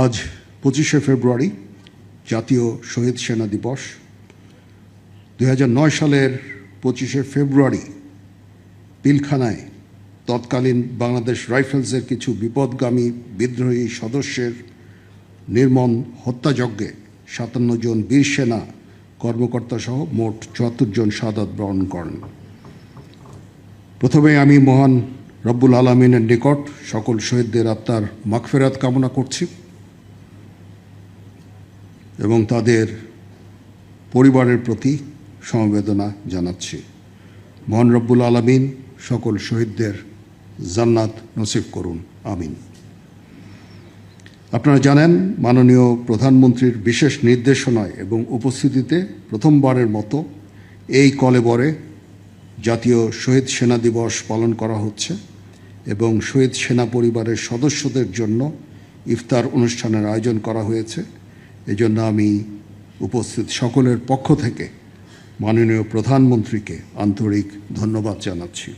আজ 25শে ফেব্রুয়ারি জাতীয় শহীদ সেনা দিবস। 2009 সালের 25শে ফেব্রুয়ারি পিলখানায় তৎকালীন বাংলাদেশ রাইফেলসের কিছু বিপদগামী বিদ্রোহী সদস্যের নির্মম হত্যাযজ্ঞে 57 জন বীর সেনা কর্মকর্তা সহ মোট 74 জন শাহাদাত বরণ করেন। প্রথমে আমি মহান রব্বুল আলামিনের নিকট সকল শহীদদের আত্মার মাগফিরাত কামনা করছি এবং তাদের পরিবারের প্রতি সমবেদনা জানাচ্ছি। মহান রব্বুল আলামিন সকল শহীদদের জান্নাত নসিব করুন, আমিন। আপনারা জানেন, মাননীয় প্রধানমন্ত্রীর বিশেষ নির্দেশনায় এবং উপস্থিতিতে প্রথমবারের মতো এই কলেবরে জাতীয় শহীদ সেনা দিবস পালন করা হচ্ছে এবং শহীদ সেনা পরিবারের সদস্যদের জন্য ইফতার অনুষ্ঠানের আয়োজন করা হয়েছে। এজন্য আমি উপস্থিত সকলের পক্ষ থেকে মাননীয় প্রধানমন্ত্রীকে আন্তরিক ধন্যবাদ জানাচ্ছি।